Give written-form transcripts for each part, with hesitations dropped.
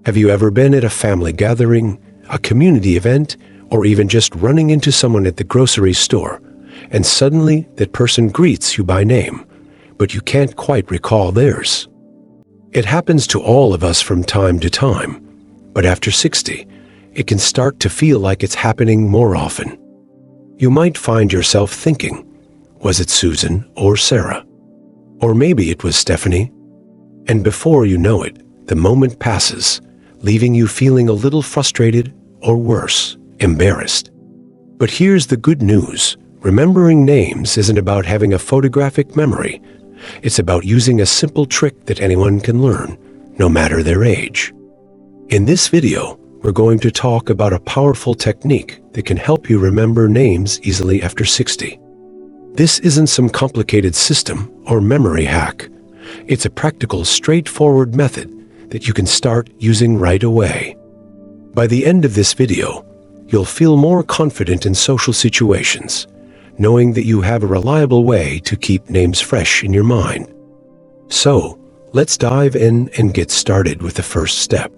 Have you ever been at a family gathering, a community event, or even just running into someone at the grocery store, and suddenly that person greets you by name, but you can't quite recall theirs? It happens to all of us from time to time, but after 60, it can start to feel like it's happening more often. You might find yourself thinking, was it Susan or Sarah? Or maybe it was Stephanie? And before you know it, the moment passes, leaving you feeling a little frustrated or worse, embarrassed. But here's the good news. Remembering names isn't about having a photographic memory. It's about using a simple trick that anyone can learn, no matter their age. In this video, we're going to talk about a powerful technique that can help you remember names easily after 60. This isn't some complicated system or memory hack. It's a practical, straightforward method that you can start using right away. By the end of this video, you'll feel more confident in social situations, knowing that you have a reliable way to keep names fresh in your mind. So, let's dive in and get started with the first step.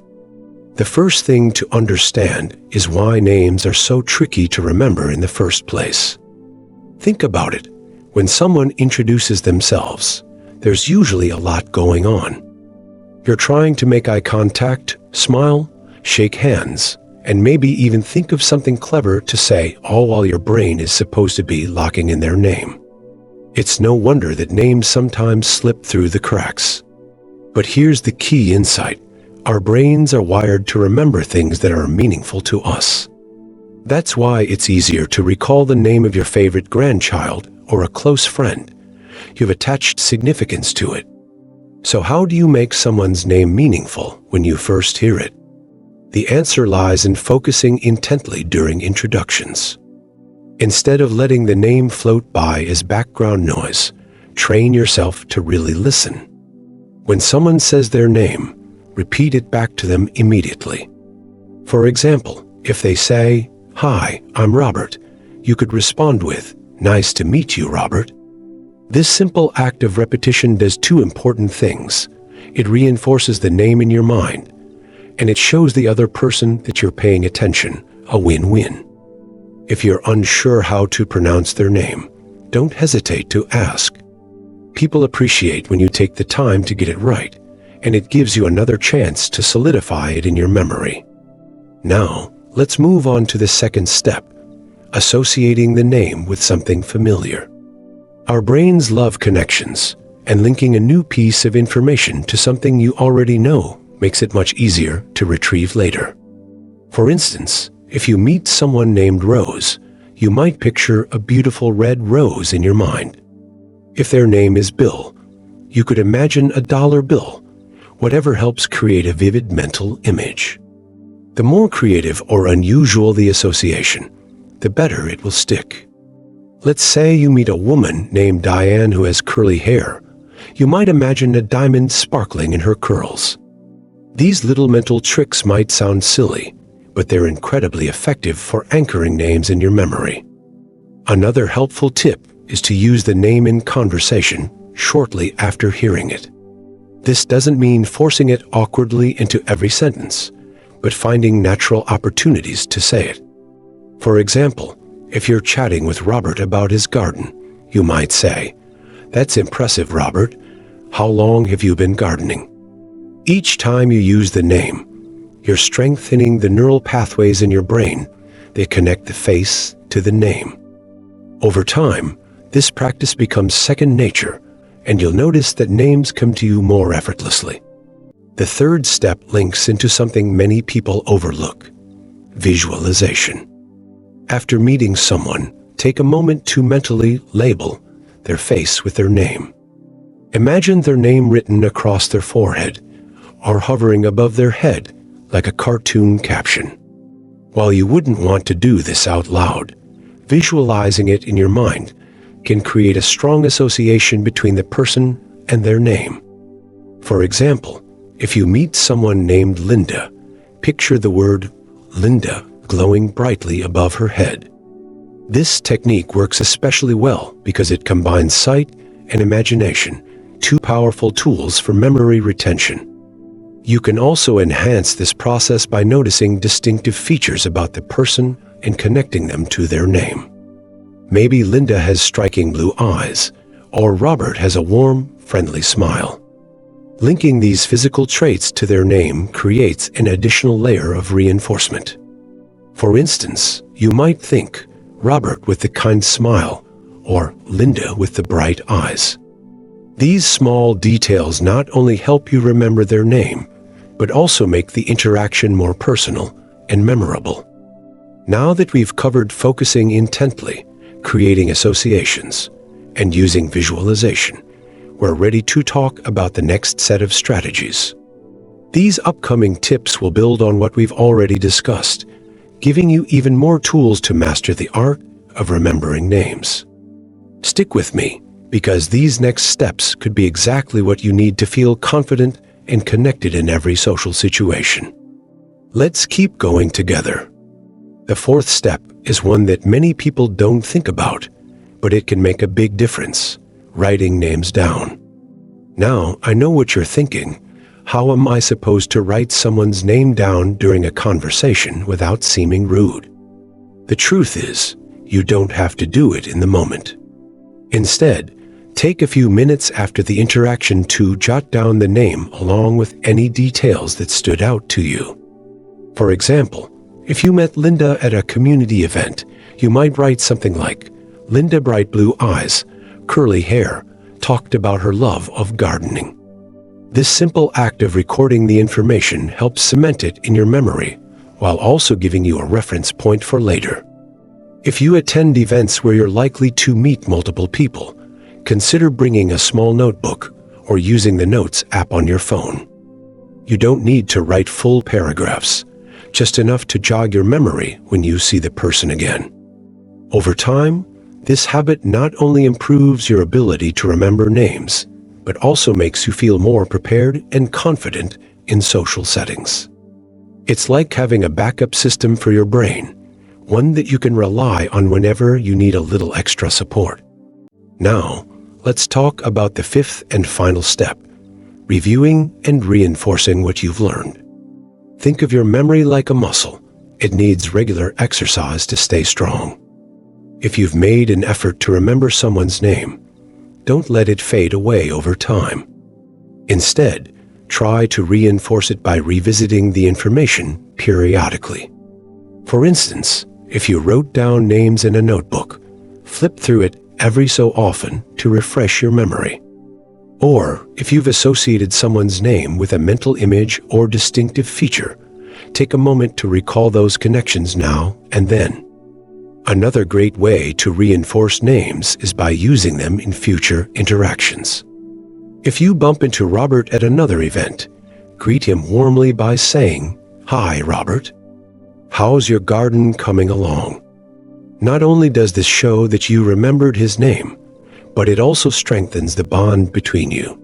The first thing to understand is why names are so tricky to remember in the first place. Think about it. When someone introduces themselves, there's usually a lot going on. You're trying to make eye contact, smile, shake hands, and maybe even think of something clever to say, all while your brain is supposed to be locking in their name. It's no wonder that names sometimes slip through the cracks. But here's the key insight. Our brains are wired to remember things that are meaningful to us. That's why it's easier to recall the name of your favorite grandchild or a close friend. You've attached significance to it. So how do you make someone's name meaningful when you first hear it? The answer lies in focusing intently during introductions. Instead of letting the name float by as background noise, train yourself to really listen. When someone says their name, repeat it back to them immediately. For example, if they say, "Hi, I'm Robert," you could respond with, "Nice to meet you, Robert." This simple act of repetition does two important things. It reinforces the name in your mind, and it shows the other person that you're paying attention, a win-win. If you're unsure how to pronounce their name, don't hesitate to ask. People appreciate when you take the time to get it right, and it gives you another chance to solidify it in your memory. Now, let's move on to the second step, associating the name with something familiar. Our brains love connections, and linking a new piece of information to something you already know makes it much easier to retrieve later. For instance, if you meet someone named Rose, you might picture a beautiful red rose in your mind. If their name is Bill, you could imagine a dollar bill, whatever helps create a vivid mental image. The more creative or unusual the association, the better it will stick. Let's say you meet a woman named Diane who has curly hair. You might imagine a diamond sparkling in her curls. These little mental tricks might sound silly, but they're incredibly effective for anchoring names in your memory. Another helpful tip is to use the name in conversation shortly after hearing it. This doesn't mean forcing it awkwardly into every sentence, but finding natural opportunities to say it. For example, if you're chatting with Robert about his garden, you might say, "That's impressive, Robert. How long have you been gardening?" Each time you use the name, you're strengthening the neural pathways in your brain that connect the face to the name. Over time, this practice becomes second nature, and you'll notice that names come to you more effortlessly. The third step links into something many people overlook: visualization. After meeting someone, take a moment to mentally label their face with their name. Imagine their name written across their forehead or hovering above their head like a cartoon caption. While you wouldn't want to do this out loud, visualizing it in your mind can create a strong association between the person and their name. For example, if you meet someone named Linda, picture the word Linda glowing brightly above her head. This technique works especially well because it combines sight and imagination, two powerful tools for memory retention. You can also enhance this process by noticing distinctive features about the person and connecting them to their name. Maybe Linda has striking blue eyes, or Robert has a warm, friendly smile. Linking these physical traits to their name creates an additional layer of reinforcement. For instance, you might think, Robert with the kind smile, or Linda with the bright eyes. These small details not only help you remember their name, but also make the interaction more personal and memorable. Now that we've covered focusing intently, creating associations, and using visualization, we're ready to talk about the next set of strategies. These upcoming tips will build on what we've already discussed, giving you even more tools to master the art of remembering names. Stick with me, because these next steps could be exactly what you need to feel confident and connected in every social situation. Let's keep going together. The fourth step is one that many people don't think about, but it can make a big difference: writing names down. Now, I know what you're thinking. How am I supposed to write someone's name down during a conversation without seeming rude? The truth is, you don't have to do it in the moment. Instead, take a few minutes after the interaction to jot down the name along with any details that stood out to you. For example, if you met Linda at a community event, you might write something like, Linda bright blue eyes, curly hair, talked about her love of gardening. This simple act of recording the information helps cement it in your memory, while also giving you a reference point for later. If you attend events where you're likely to meet multiple people, consider bringing a small notebook or using the Notes app on your phone. You don't need to write full paragraphs, just enough to jog your memory when you see the person again. Over time, this habit not only improves your ability to remember names, but also makes you feel more prepared and confident in social settings. It's like having a backup system for your brain, one that you can rely on whenever you need a little extra support. Now, let's talk about the fifth and final step: reviewing and reinforcing what you've learned. Think of your memory like a muscle. It needs regular exercise to stay strong. If you've made an effort to remember someone's name, don't let it fade away over time. Instead, try to reinforce it by revisiting the information periodically. For instance, if you wrote down names in a notebook, flip through it every so often to refresh your memory. Or, if you've associated someone's name with a mental image or distinctive feature, take a moment to recall those connections now and then. Another great way to reinforce names is by using them in future interactions. If you bump into Robert at another event, greet him warmly by saying, "Hi, Robert. How's your garden coming along?" Not only does this show that you remembered his name, but it also strengthens the bond between you.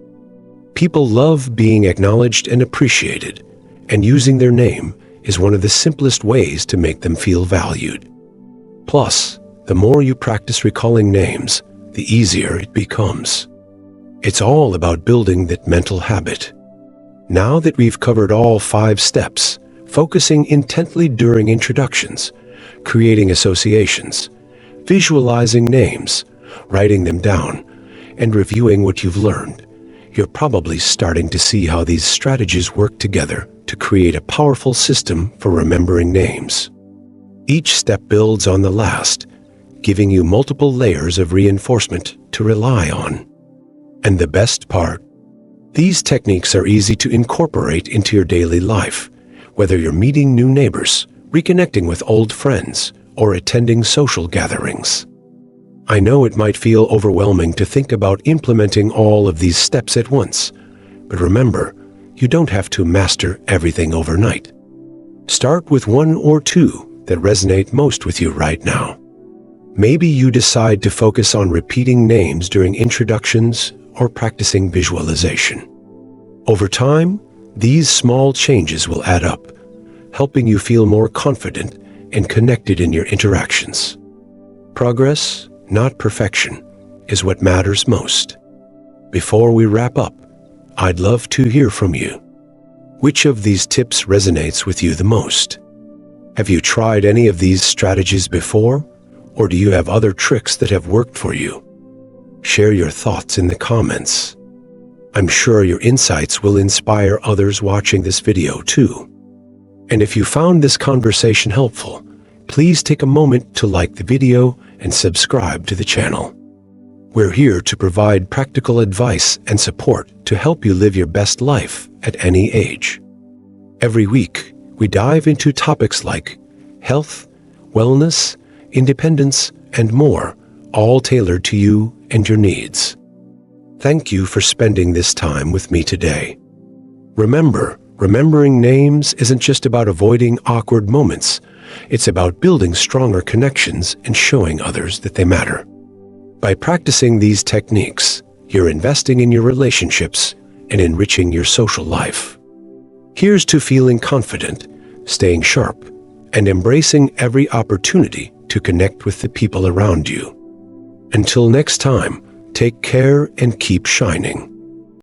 People love being acknowledged and appreciated, and using their name is one of the simplest ways to make them feel valued. Plus, the more you practice recalling names, the easier it becomes. It's all about building that mental habit. Now that we've covered all 5 steps, focusing intently during introductions, creating associations, visualizing names, writing them down, and reviewing what you've learned, you're probably starting to see how these strategies work together to create a powerful system for remembering names. Each step builds on the last, giving you multiple layers of reinforcement to rely on. And the best part? These techniques are easy to incorporate into your daily life, whether you're meeting new neighbors, reconnecting with old friends, or attending social gatherings. I know it might feel overwhelming to think about implementing all of these steps at once, but remember, you don't have to master everything overnight. Start with 1 or 2 that resonate most with you right now. Maybe you decide to focus on repeating names during introductions or practicing visualization. Over time, these small changes will add up, helping you feel more confident and connected in your interactions. Progress, not perfection, is what matters most. Before we wrap up, I'd love to hear from you. Which of these tips resonates with you the most? Have you tried any of these strategies before, or do you have other tricks that have worked for you? Share your thoughts in the comments. I'm sure your insights will inspire others watching this video too. And if you found this conversation helpful, please take a moment to like the video and subscribe to the channel. We're here to provide practical advice and support to help you live your best life at any age. Every week, we dive into topics like health, wellness, independence, and more, all tailored to you and your needs. Thank you for spending this time with me today. Remember, remembering names isn't just about avoiding awkward moments. It's about building stronger connections and showing others that they matter. By practicing these techniques, you're investing in your relationships and enriching your social life. Here's to feeling confident, staying sharp, and embracing every opportunity to connect with the people around you. Until next time, take care and keep shining.